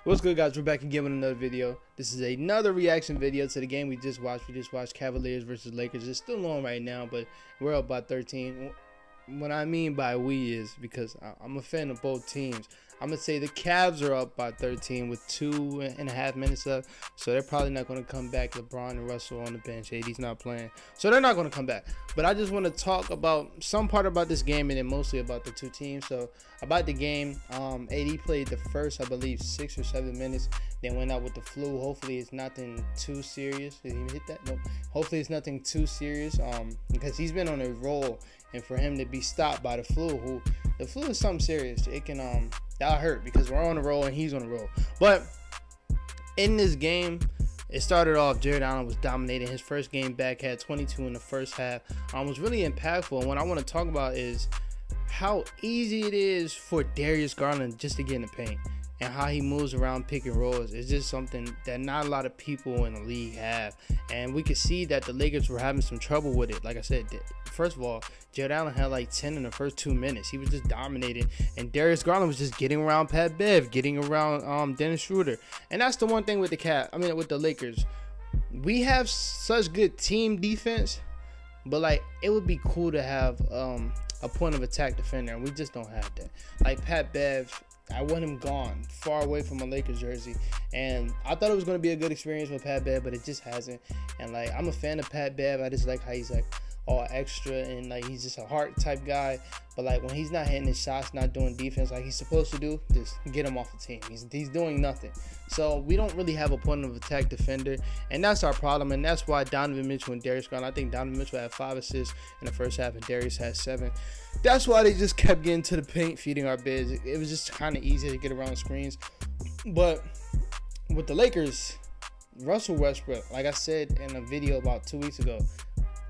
What's good, guys? We're back again with another video. This is another reaction video to the game we just watched. We just watched Cavaliers versus Lakers. It's still on right now, but we're up by 13. What I mean by we is because I'm a fan of both teams. I'm going to say the Cavs are up by 13 with 2.5 minutes left. So they're probably not going to come back. LeBron and Russell on the bench. AD's not playing. So they're not going to come back. But I just want to talk about some part about this game and then mostly about the two teams. So about the game, AD played the first, I believe, 6 or 7 minutes. Then went out with the flu. Hopefully it's nothing too serious. Did he even hit that? Nope. Hopefully it's nothing too serious because he's been on a roll. And for him to be stopped by the flu, the flu is something serious. It can that'll hurt because we're on a roll and he's on a roll. But in this game, it started off, Jared Allen was dominating. His first game back, had 22 in the first half. Was really impactful. And what I want to talk about is how easy it is for Darius Garland just to get in the paint. And how he moves around pick and rolls is just something that not a lot of people in the league have. And we could see that the Lakers were having some trouble with it. Like I said, first of all, Jared Allen had like 10 in the first 2 minutes. He was just dominating. And Darius Garland was just getting around Pat Bev, getting around Dennis Schroeder. And that's the one thing with with the Lakers. We have such good team defense, but like it would be cool to have a point of attack defender, and we just don't have that. Like Pat Bev, I want him gone, far away from a Lakers jersey. And I thought it was going to be a good experience with Pat Bev, but it just hasn't. And like, I'm a fan of Pat Bev. I just like how he's like all extra and like he's just a heart type guy. But like when he's not hitting his shots, not doing defense like he's supposed to do, just get him off the team. He's doing nothing. So we don't really have a point of attack defender, and that's our problem. And that's why Donovan Mitchell and Darius Garland, I think Donovan Mitchell had 5 assists in the first half and Darius had 7. That's why they just kept getting to the paint, feeding our bids. It was just kind of easy to get around screens. But with the Lakers, Russell Westbrook, like I said in a video about 2 weeks ago,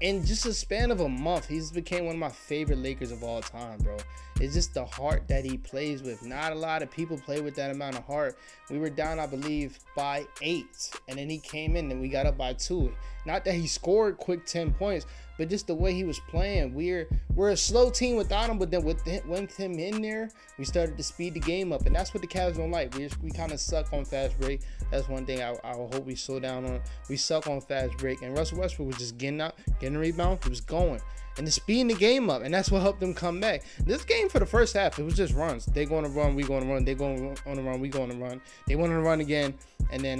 in just a span of a month, he's became one of my favorite Lakers of all time, bro. It's just the heart that he plays with. Not a lot of people play with that amount of heart. We were down, I believe, by 8, and then he came in and we got up by 2. Not that he scored quick 10 points, but just the way he was playing. We're a slow team without him, but then with him in there, we started to speed the game up, and that's what the Cavs don't like. We kind of suck on fast break. That's one thing I hope we slow down on. We suck on fast break, and Russell Westbrook was just getting out, getting a rebound. He was going and just speeding the game up, and that's what helped them come back. This game for the first half, it was just runs. They going to run, we going to run. They going on the run, we going to run. They went on the run again, and then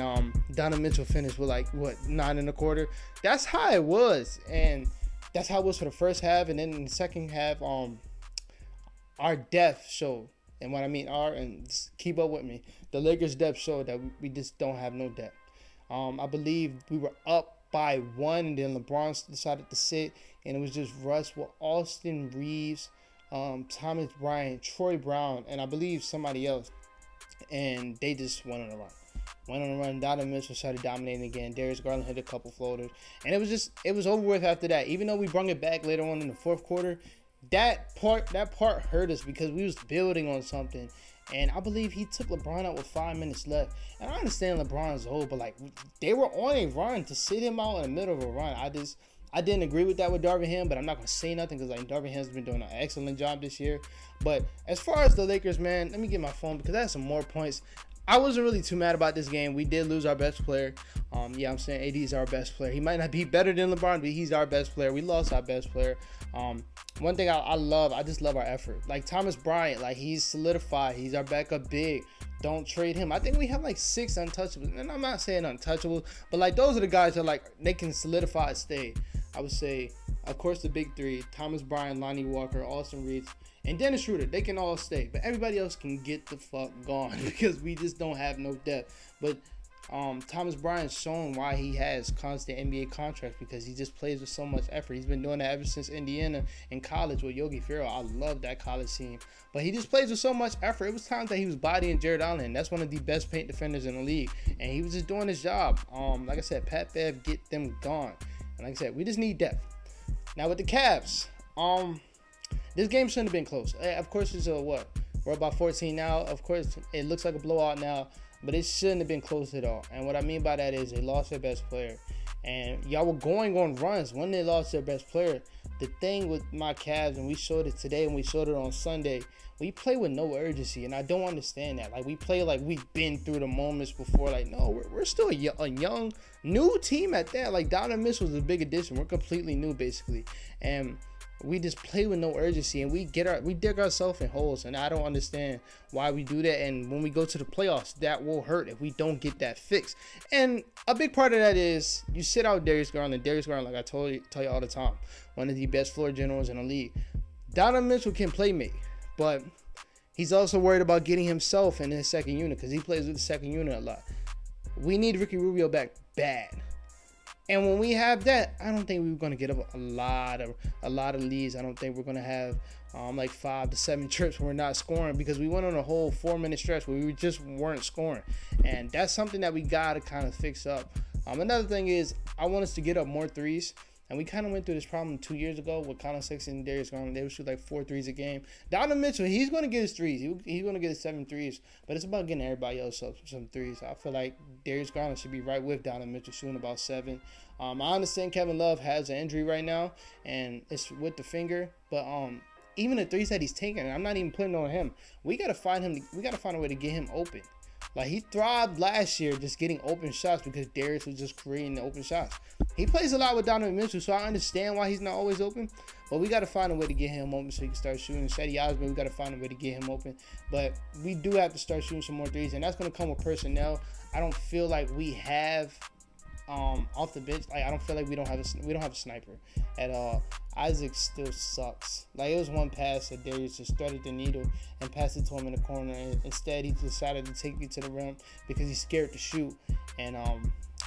Donovan Mitchell finished with like what 9 1/4. That's how it was, and that's how it was for the first half. And then in the second half, our depth showed. And what I mean and just keep up with me, the Lakers' depth showed that we just don't have no depth. I believe we were up by 1, and then LeBron decided to sit, and it was just Russ with Austin Reeves, Thomas Bryant, Troy Brown, and I believe somebody else. And they just went on a run. Donovan Mitchell started dominating again. Darius Garland hit a couple floaters, and it was over with after that. Even though we brought it back later on in the fourth quarter, that part hurt us because we was building on something. And I believe he took LeBron out with 5 minutes left. And I understand LeBron's old, but like they were on a run. To sit him out in the middle of a run, I didn't agree with that with Darvin Ham, but I'm not gonna say nothing because like Darvin Ham's been doing an excellent job this year. But as far as the Lakers, man, let me get my phone because I had some more points. I wasn't really too mad about this game. We did lose our best player. Yeah, I'm saying AD is our best player. He might not be better than LeBron, but he's our best player. We lost our best player. One thing I just love our effort. Like Thomas Bryant, like he's solidified. He's our backup big. Don't trade him. I think we have like 6 untouchables. And I'm not saying untouchables, but like those are the guys that like they can solidify and stay. I would say, of course, the big 3, Thomas Bryant, Lonnie Walker, Austin Reeves, and Dennis Schroeder. They can all stay, but everybody else can get the fuck gone because we just don't have no depth. But Thomas Bryant's shown why he has constant NBA contracts because he just plays with so much effort. He's been doing that ever since Indiana in college with Yogi Ferrell. I love that college team, but he just plays with so much effort. It was times that he was bodying Jared Allen. That's one of the best paint defenders in the league, and he was just doing his job. Like I said, Pat Bev, get them gone. And like I said, we just need depth. Now with the Cavs, this game shouldn't have been close. Of course, it's what? We're about 14 now. Of course, it looks like a blowout now, but it shouldn't have been close at all. And what I mean by that is they lost their best player. And y'all were going on runs when they lost their best player. the thing with my Cavs, and we showed it today and we showed it on Sunday, we play with no urgency, and I don't understand that. Like, we play like we've been through the moments before. Like, no, we're still a young, new team at that. Like, Donovan Mitchell was a big addition. We're completely new, basically, and we just play with no urgency, and we dig ourselves in holes, and I don't understand why we do that. And when we go to the playoffs, that will hurt if we don't get that fixed. And a big part of that is you sit out Darius Garland. Darius Garland, like I tell you all the time, one of the best floor generals in the league. Donovan Mitchell can play make, but he's also worried about getting himself in his second unit because he plays with the second unit a lot. We need Ricky Rubio back bad. And when we have that, I don't think we're going to get a lot of leads. I don't think we're going to have like 5 to 7 trips where we're not scoring, because we went on a whole 4-minute stretch where we just weren't scoring. And that's something that we got to kind of fix up. Another thing is I want us to get up more threes. And we kind of went through this problem 2 years ago with Colin Sexton and Darius Garland. They would shoot like 4 threes a game. Donovan Mitchell, he's going to get his threes. He's going to get his 7 threes. But it's about getting everybody else up some threes. I feel like Darius Garland should be right with Donovan Mitchell, shooting about 7. I understand Kevin Love has an injury right now, and it's with the finger. But even the threes that he's taking, I'm not even putting on him. We got to find him. We got to find a way to get him open. Like, he thrived last year just getting open shots because Darius was just creating the open shots. He plays a lot with Donovan Mitchell, so I understand why he's not always open. But we got to find a way to get him open so he can start shooting. Cedi Osman, we got to find a way to get him open. But we do have to start shooting some more threes, and that's going to come with personnel. I don't feel like we have off the bench. Like, I don't feel like we don't have a sniper at all. Isaac still sucks. Like, it was one pass that Darius just threaded the needle and passed it to him in the corner, and instead he decided to take me to the rim because he's scared to shoot. And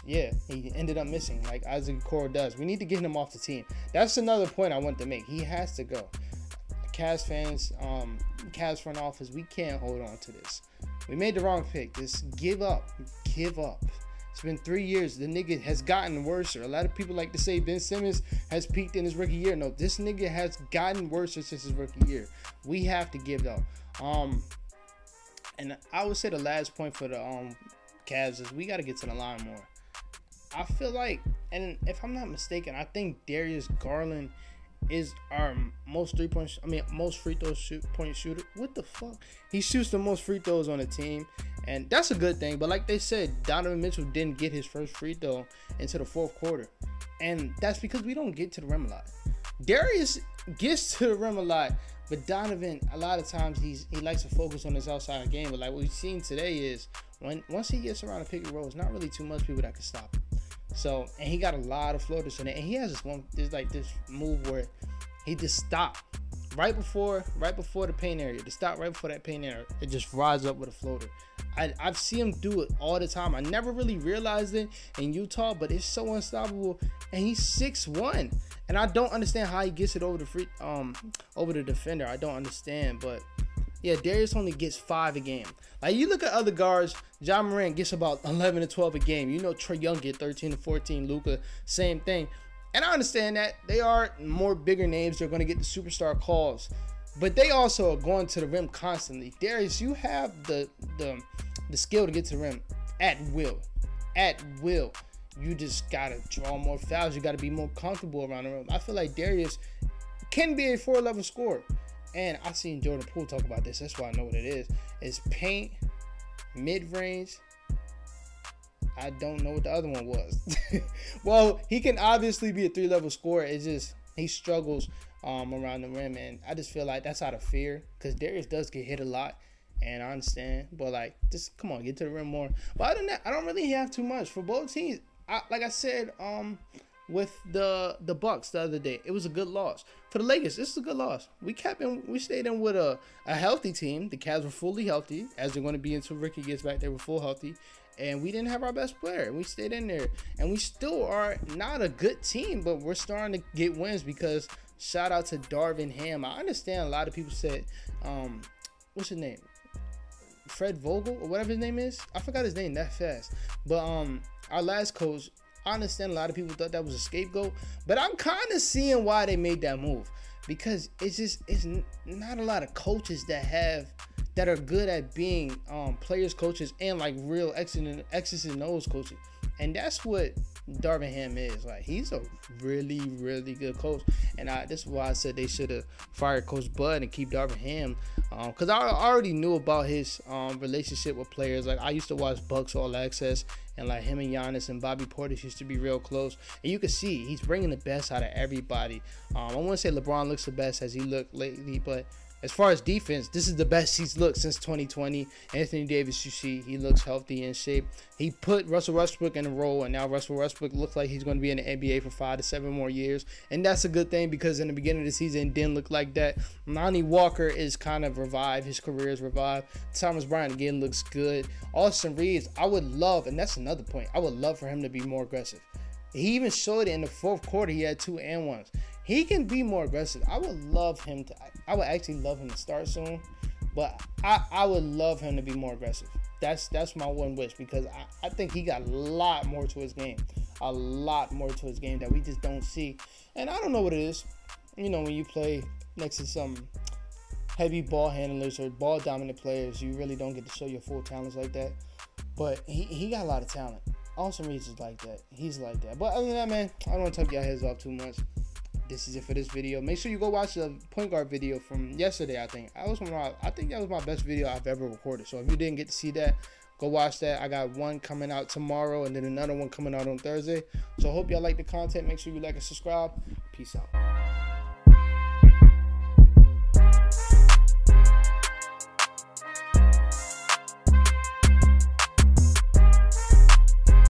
yeah, he ended up missing like Isaac Okoro does. We need to get him off the team. That's another point I want to make. He has to go. Cavs fans, Cavs front office, we can't hold on to this. We made the wrong pick. Just give up. Give up. It's been 3 years. The nigga has gotten worse. A lot of people like to say Ben Simmons has peaked in his rookie year. No, this nigga has gotten worse since his rookie year. We have to give up. And I would say the last point for the Cavs is we got to get to the line more. I feel like, and if I'm not mistaken, I think Darius Garland is our most free throw point shooter. What the fuck? He shoots the most free throws on the team, and that's a good thing. But like they said, Donovan Mitchell didn't get his first free throw into the fourth quarter, and that's because we don't get to the rim a lot. Darius gets to the rim a lot, but Donovan, a lot of times he likes to focus on his outside game. But like what we've seen today is once he gets around the pick and roll, it's not really too much people that can stop him. So, and he got a lot of floaters in it, and he has this move where he just stopped right before the paint area. To stop right before that paint area, it just rises up with a floater. I've seen him do it all the time. I never really realized it in Utah, but it's so unstoppable. And he's 6'1", and I don't understand how he gets it over the defender. I don't understand, but yeah, Darius only gets 5 a game. Like, you look at other guards, John Morant gets about 11 to 12 a game. You know, Trae Young get 13 to 14. Luka, same thing. And I understand that they are more bigger names. They're going to get the superstar calls, but they also are going to the rim constantly. Darius, you have the skill to get to the rim at will. At will. You just got to draw more fouls. You got to be more comfortable around the rim. I feel like Darius can be a 4-level scorer. And I seen Jordan Poole talk about this. That's why I know what it is. It's paint, mid-range. I don't know what the other one was. Well, he can obviously be a 3-level scorer. It's just he struggles around the rim. And I just feel like that's out of fear, because Darius does get hit a lot. And I understand. But, like, just come on, get to the rim more. But other than that, I don't really have too much. For both teams, like I said, with the Bucks the other day, it was a good loss. For the Lakers, this is a good loss. We stayed in with a healthy team. The Cavs were fully healthy, as they're going to be until Ricky gets back. They were full healthy, and we didn't have our best player. We stayed in there, and we still are not a good team, but we're starting to get wins because shout out to Darvin Ham. I understand a lot of people said, what's his name? Fred Vogel or whatever his name is. I forgot his name that fast. But our last coach, I understand a lot of people thought that was a scapegoat, but I'm kind of seeing why they made that move, because it's not a lot of coaches that are good at being players coaches and like real X's and O's coaching, and that's what Darvin Ham is. Like, he's a really, really good coach. And this is why I said they should have fired Coach Bud and keep Darvin Ham. Because I already knew about his relationship with players. Like, I used to watch Bucks All Access, and like him and Giannis and Bobby Portis used to be real close. And you can see he's bringing the best out of everybody. I wouldn't say LeBron looks the best as he looked lately, but as far as defense, this is the best he's looked since 2020. Anthony Davis, you see, he looks healthy and in shape. He put Russell Westbrook in a role, and now Russell Westbrook looks like he's going to be in the NBA for 5 to 7 more years. And that's a good thing, because in the beginning of the season, it didn't look like that. Lonnie Walker is kind of revived. His career is revived. Thomas Bryant, again, looks good. Austin Reeves, I would love, and that's another point, I would love for him to be more aggressive. He even showed it in the fourth quarter. He had 2 and 1s. He can be more aggressive. I would love him to. I would actually love him to start soon, but I would love him to be more aggressive. That's my one wish, because I think he got a lot more to his game, that we just don't see. And I don't know what it is. You know, when you play next to some heavy ball handlers or ball dominant players, you really don't get to show your full talents like that. But he got a lot of talent. Austin Reeves is like that. He's like that. But other than that, man, I don't want to tuck your heads off too much. This is it for this video. Make sure you go watch the point guard video from yesterday. I think that was my best video I've ever recorded. So if you didn't get to see that, go watch that. I got one coming out tomorrow and then another one coming out on Thursday. So I hope y'all like the content. Make sure you like and subscribe. Peace out.